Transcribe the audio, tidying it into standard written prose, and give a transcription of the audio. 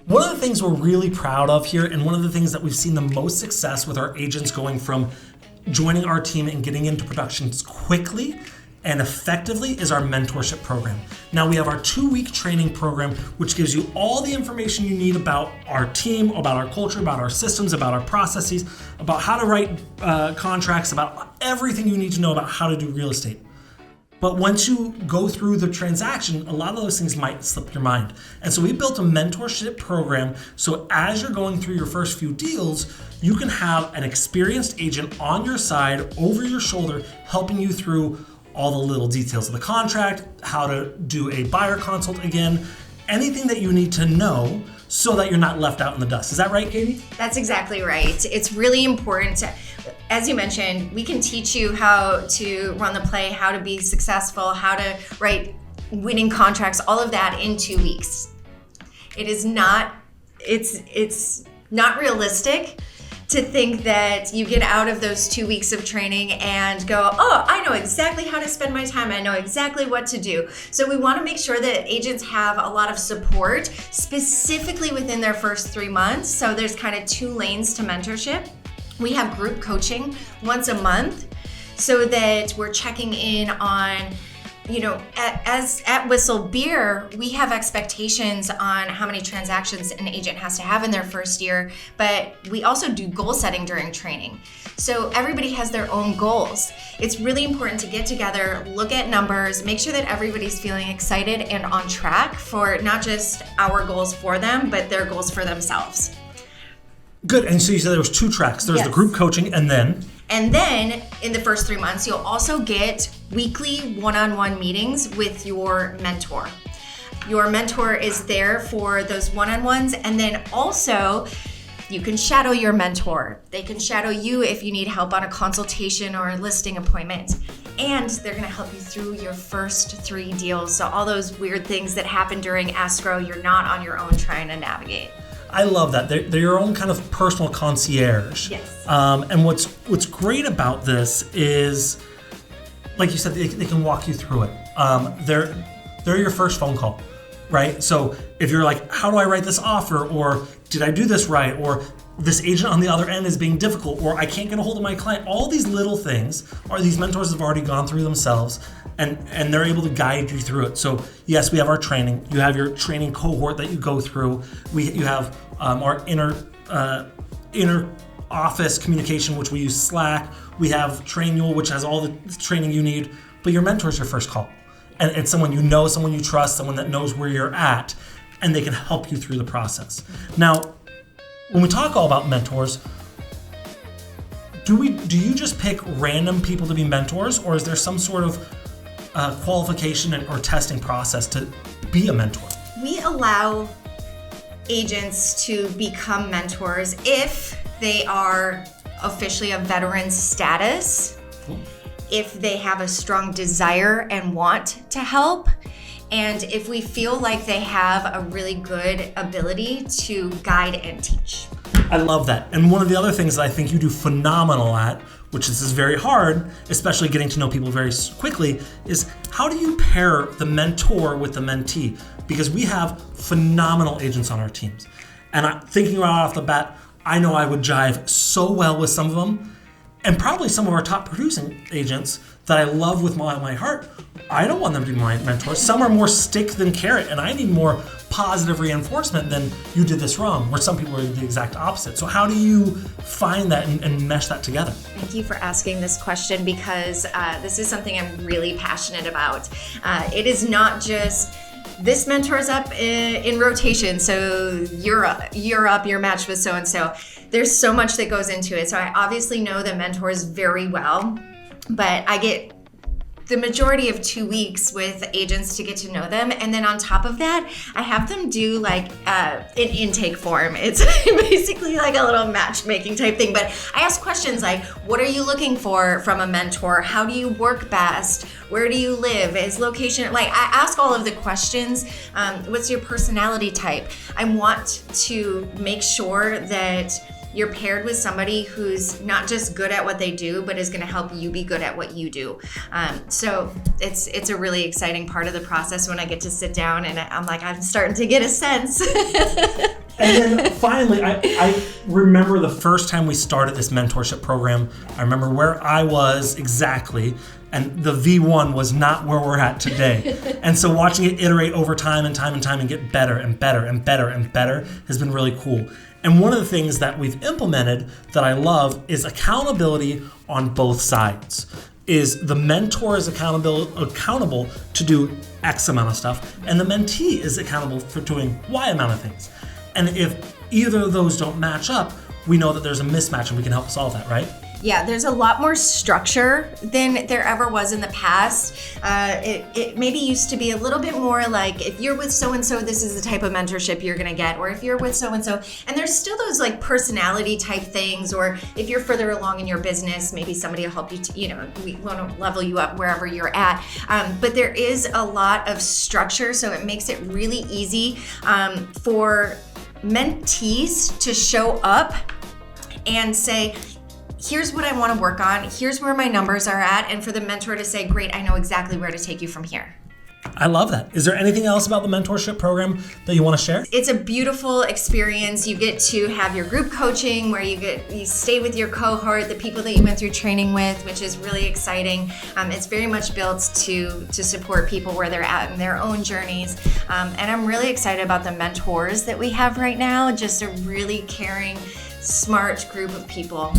One of the things we're really proud of here, and one of the things that we've seen the most success with our agents going from joining our team and getting into productions quickly and effectively, is our mentorship program. Now we have our 2-week training program, which gives you all the information you need about our team, about our culture, about our systems, about our processes, about how to write contracts, about everything you need to know about how to do real estate. But once you go through the transaction, a lot of those things might slip your mind. And so we built a mentorship program, so as you're going through your first few deals, you can have an experienced agent on your side, over your shoulder, helping you through all the little details of the contract, how to do a buyer consult again, anything that you need to know so that you're not left out in the dust. Is that right, Katie? That's exactly right. It's really important to, as you mentioned, we can teach you how to run the play, how to be successful, how to write winning contracts, all of that in 2 weeks. It's not realistic to think that you get out of those 2 weeks of training and go, oh, I know exactly how to spend my time. I know exactly what to do. So we want to make sure that agents have a lot of support, specifically within their first 3 months. So there's kind of 2 lanes to mentorship. We have group coaching once a month so that we're checking in on, at Whissel Beer, we have expectations on how many transactions an agent has to have in their first year, but we also do goal setting during training. So everybody has their own goals. It's really important to get together, look at numbers, make sure that everybody's feeling excited and on track for not just our goals for them, but their goals for themselves. Good, and so you said there was 2 tracks. There's the group coaching, and then in the first 3 months, you'll also get weekly one-on-one meetings with your mentor. Your mentor is there for those one-on-ones, and then also you can shadow your mentor. They can shadow you if you need help on a consultation or a listing appointment. And they're gonna help you through your first 3 deals. So all those weird things that happen during escrow, you're not on your own trying to navigate. I love that. They're your own kind of personal concierge. Yes. And what's great about this is, like you said, they can walk you through it. They're your first phone call, right? So if you're like, how do I write this offer? Or did I do this right? Or this agent on the other end is being difficult, or I can't get a hold of my client. All these little things are these mentors have already gone through themselves, and they're able to guide you through it. So yes, we have our training. You have your training cohort that you go through. You have our inner office communication, which we use Slack. We have Trainual, which has all the training you need. But your mentor is your first call, and it's someone you know, someone you trust, someone that knows where you're at, and they can help you through the process. Now, when we talk all about mentors, do you just pick random people to be mentors, or is there some sort of qualification or testing process to be a mentor? We allow agents to become mentors if they are officially a veteran status, if they have a strong desire and want to help, and if we feel like they have a really good ability to guide and teach. I love that. And one of the other things that I think you do phenomenal at, which is very hard, especially getting to know people very quickly, is how do you pair the mentor with the mentee? Because we have phenomenal agents on our teams. And thinking right off the bat, I know I would jive so well with some of them, and probably some of our top producing agents that I love with my heart. I don't want them to be my mentors. Some are more stick than carrot, and I need more positive reinforcement than you did this wrong, where some people are the exact opposite. So how do you find that and mesh that together? Thank you for asking this question, because this is something I'm really passionate about. It is not just this mentor's up in rotation, so you're up, you're matched with so-and-so. There's so much that goes into it. So I obviously know the mentors very well, but I get the majority of 2 weeks with agents to get to know them. And then on top of that, I have them do like an intake form. It's basically like a little matchmaking type thing. But I ask questions like, what are you looking for from a mentor? How do you work best? Where do you live? Is location, like I ask all of the questions. What's your personality type? I want to make sure that you're paired with somebody who's not just good at what they do, but is gonna help you be good at what you do. So it's a really exciting part of the process when I get to sit down and I'm like, I'm starting to get a sense. And then finally, I remember the first time we started this mentorship program. I remember where I was exactly, and the V1 was not where we're at today. And so watching it iterate over time and time and time and get better and better and better and better has been really cool. And one of the things that we've implemented that I love is accountability on both sides. Is the mentor is accountable to do X amount of stuff, and the mentee is accountable for doing Y amount of things. And if either of those don't match up, we know that there's a mismatch and we can help solve that, right? Yeah, there's a lot more structure than there ever was in the past. It maybe used to be a little bit more like, if you're with so-and-so, this is the type of mentorship you're gonna get, or if you're with so-and-so, and there's still those like personality type things, or if you're further along in your business, maybe somebody will help you to, we want to level you up wherever you're at. But there is a lot of structure, so it makes it really easy for mentees to show up and say, here's what I want to work on, here's where my numbers are at, and for the mentor to say, great, I know exactly where to take you from here. I love that. Is there anything else about the mentorship program that you want to share? It's a beautiful experience. You get to have your group coaching where you stay with your cohort, the people that you went through training with, which is really exciting. It's very much built to support people where they're at in their own journeys. And I'm really excited about the mentors that we have right now, just a really caring, smart group of people.